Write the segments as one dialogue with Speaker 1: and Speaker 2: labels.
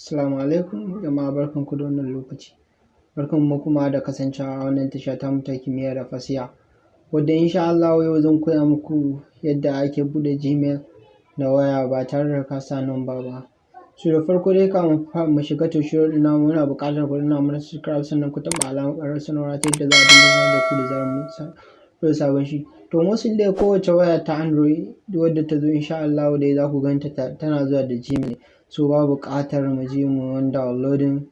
Speaker 1: Assalamu alaikum jama'a, barkanku da wannan lokaci. Barkanmu kuma da kasancewa a wannan tasha tamu ta kimiyya da fasaha, wadda insha Allah yau zan koya muku yadda ake buɗe Gmail da waya ba tare da ka sa number ba. So da farko dai kamun mu shiga tutorial ɗin namu muna buƙatar ku danna mana subscribe sannan ku taɓa alamar ƙararrawar sanarwa ta yadda za a dinga sanar da ku da zarar mun ɗora sabon shi. To mostly dai kowace waya ta Android wadda ta zo insha Allah dai za ku ganta tana zuwa da Gmail. So ba buƙatar mu je mu wani downloading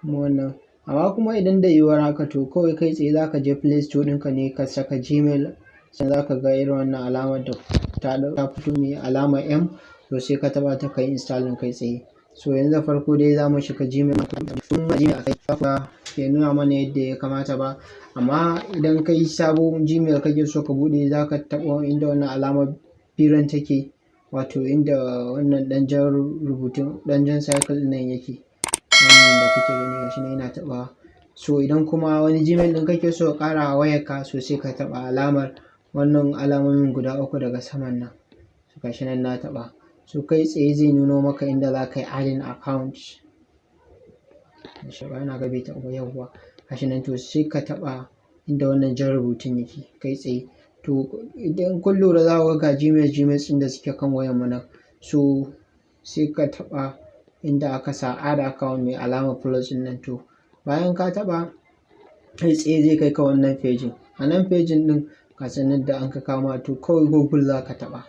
Speaker 1: mu wannan. Amma kuma idan da yiwuwar haka to kawai kai tsaye za ka je Play Store ɗinka ne ka saka Gmail, sannan za ka ga irin wannan alamar da ta fito mai alamar M, to sai ka taɓa ta kai installing kai tsaye. So yanzu da farko dai za mu shiga Gmail a kai ba ya nuna mana yadda ya kamata ba, amma idan kai sabon Gmail kake so ka buɗe za ka taɓa inda wannan alamar biran take, wato inda wannan ɗan jan rubutun ɗan jan cycle nan yake, wannan da kuke gani gashi nan yana taɓawa. So idan kuma wani Gmail ɗin kake so ka ƙara a wayarka, so sai ka taɓa alamar wannan alamomin guda uku daga saman nan, so gashi nan na taɓa. So kai tsaye zai nuno maka inda za ka yi adding account. Ina ga bai taɓa yawwa gashi nan, to sai ka taɓa inda wannan jan rubutun yake kai tsaye. To idan kun lura za ku ga Gmail ɗin da suke kan wayar mu nan, so sai ka taɓa inda aka sa add account mai alamar plus ɗin nan. To bayan ka taɓa kai tsaye zai kai ka wannan pejin. A nan pejin ɗin ka sanar da an ka kama, to kawai Google za ka taɓa.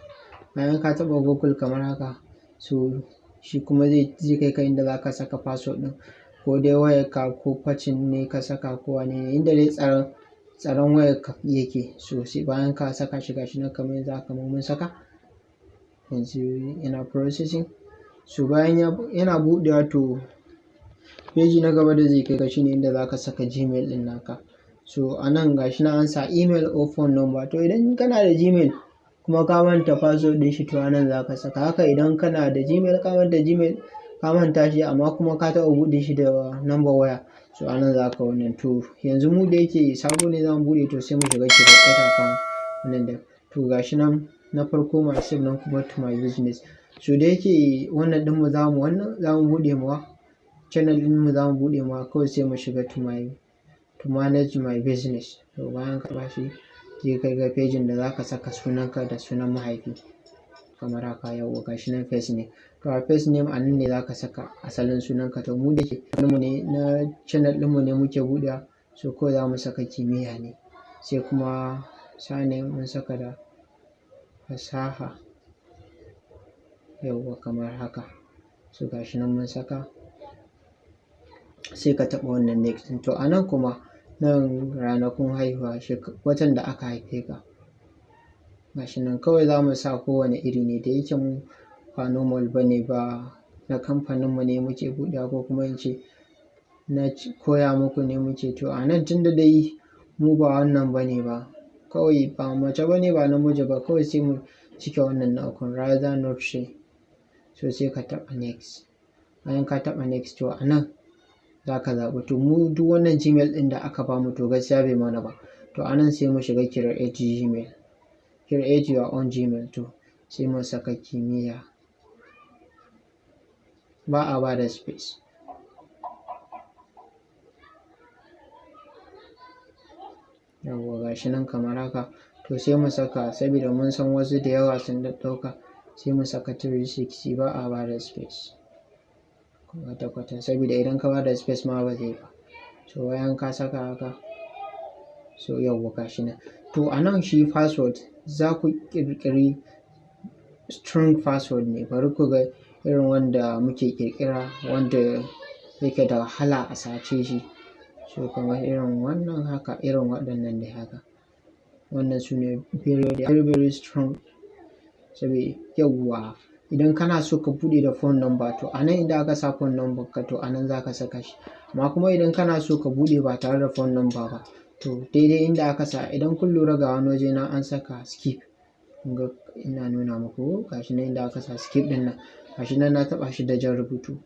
Speaker 1: Bayan ka taɓa Google kamar haka, so shi kuma zai kai ka inda za ka saka password ɗin, ko dai wayarka ko facin ne ka saka ko wane ne, inda dai tsaron wayarka yake. So sai bayan ka saka shi gashi nan kamar yanzu haka mun saka, yanzu yana processing. So bayan yana buɗewa, to peji na gaba da zai kai ka shine inda za ka saka Gmail ɗin naka. So a nan gashi nan an sa email or phone number. To idan kana da Gmail kuma ka manta password ɗin shi, to a nan za ka saka. Haka idan kana da Gmail ka manta shi amma kuma ka taɓa buɗe shi da number waya, so a nan za ka wannan. To yanzu mu da yake sabo ne za mu buɗe, to sai mu shiga create account wannan da. To gashi nan na farko my save nan kuma to my business. So da yake wannan ɗinmu za mu buɗe mawa channel ɗinmu za mu buɗe mawa, kawai sai mu shiga to manage my business. To bayan ka taɓa shi zai kai ga pejin da za ka saka sunanka da sunan mahaifi kamar haka. Yawwa gashi nan first name. To a first name a nan ne za ka saka asalin sunanka. To mu da ke na channel ɗinmu ne muke buɗewa, so kawai za mu saka kimiyya ne. Sai kuma surname mun saka da fasaha, yawwa kamar haka. So gashi nan mun saka, sai ka taɓa wannan next. To a nan kuma nan ranakun haihuwa, watan da aka haife ka gashi nan. Kawai za mu sa kowane iri ne, da yake mu ba normal bane, ba na kamfaninmu ne muke buɗewa, ko kuma in ce na koya muku ne muke. To a nan tunda dai mu ba wannan bane ba, kawai ba mace bane ba namiji ba, kawai sai mu cike wannan na ukun rather not say. So sai ka taɓa next. Bayan ka taɓa next, to a nan za ka zaɓi. To mu duk wannan Gmail ɗin da aka bamu to gaskiya bai mana ba. To a nan sai mu shiga create Gmail, create your own Gmail. To sai mu saka kimiyya, ba a ba da space. Yawwa gashi nan kamar haka. To sai mu saka, saboda mun san wasu da yawa sun ɗauka, sai mu saka 360, ba a ba da space kwata-kwata, saboda idan ka ba da space ma ba zai ba. So bayan ka saka haka, so yawwa gashi nan. To a nan shi password za ku ƙirƙiri strong password ne. Bari ku ga irin wanda muke ƙirƙira wanda yake da wahala a sace shi. So kamar irin wannan haka, irin waɗannan dai haka. Wannan su ne very strong. Saboda yawwa idan kana so ka buɗe da phone number, to a nan inda aka sa phone number ka, to a nan za ka saka shi. Amma kuma idan kana so ka buɗe ba tare da phone number ba, to daidai inda aka sa, idan kun lura ga wani waje na an saka skip, ga ina nuna muku gashi nan inda aka sa skip ɗin nan, gashi nan na taɓa shi da jan rubutu,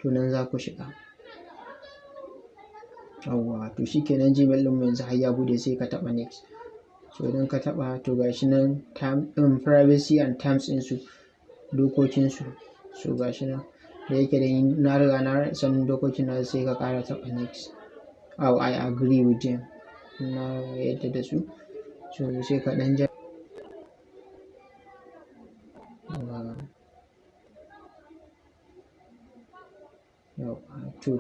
Speaker 1: to nan za ku shiga. Yawwa to shikenan Gmail ɗinmu yanzu har ya buɗe, sai ka taɓa next. So idan ka taɓa, to gashi nan privacy and terms ɗinsu, dokokinsu. So gashi nan da yake da na riga na sanin dokokin na sai ka ƙara taɓa next. I agree with them, na yadda da su, so sai ka ɗan ja to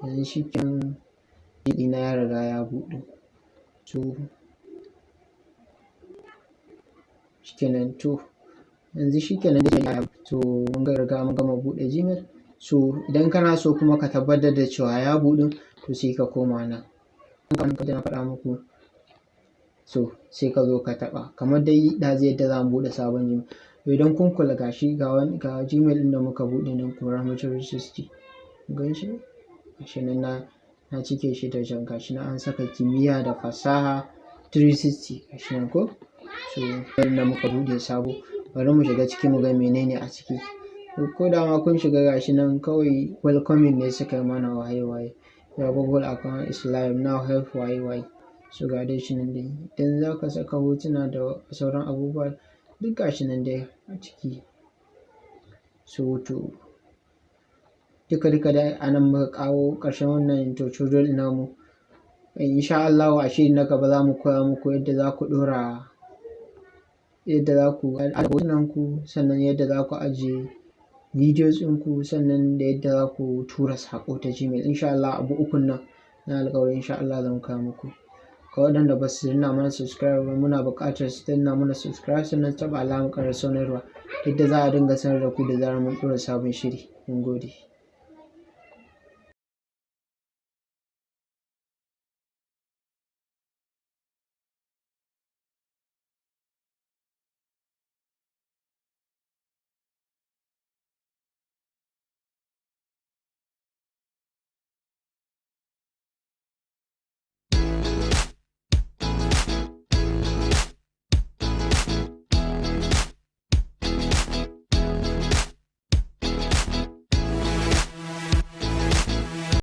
Speaker 1: yanzu shi kenan ɗina ya riga ya buɗe, so shikenan to yanzu shikenan da to mun riga mun gama buɗe Gmail. So idan kana so kuma ka tabbatar da cewa ya buɗe, to sai ka koma nan kamar da na faɗa muku, so sai ka zo ka taɓa kamar dai ɗazu yadda za mu buɗe sabon Gmail. To idan kun kula gashi ga Gmail ɗin da muka buɗe nan parameter 60, gan shi gashi nan na cike shi da jan, gashi nan an saka kimiyya da fasaha 360 gashi nan ko. So da muka buɗe sabo, bari mu shiga ciki mu ga menene a ciki. Ko da ma kun shiga gashi nan kawai welcoming ne suka yi mana waye your Google account is live now, help waye. So ga dai shi nan dai, idan za ka saka hotuna da sauran abubuwa duk gashi nan dai a ciki. So to duka dai anan muka kawo ƙarshen wannan tutorial namu. Insha Allah a shiri na gaba za mu koya muku yadda za ku ɗora, yadda za ku ajiye hotunan ku, sannan yadda za ku ajiye videos ɗinku, sannan da yadda za ku tura saƙo ta Gmail. Insha Allah abu ukun nan na alƙawari insha Allah zan koya muku. Ga waɗanda ba su danna mana subscribe ba, muna buƙatar su danna mana subscribe sannan taɓa alamar ƙarar sanarwa yadda za a dinga sanar da ku da zarar mun ɗora sabon shiri. Mun gode.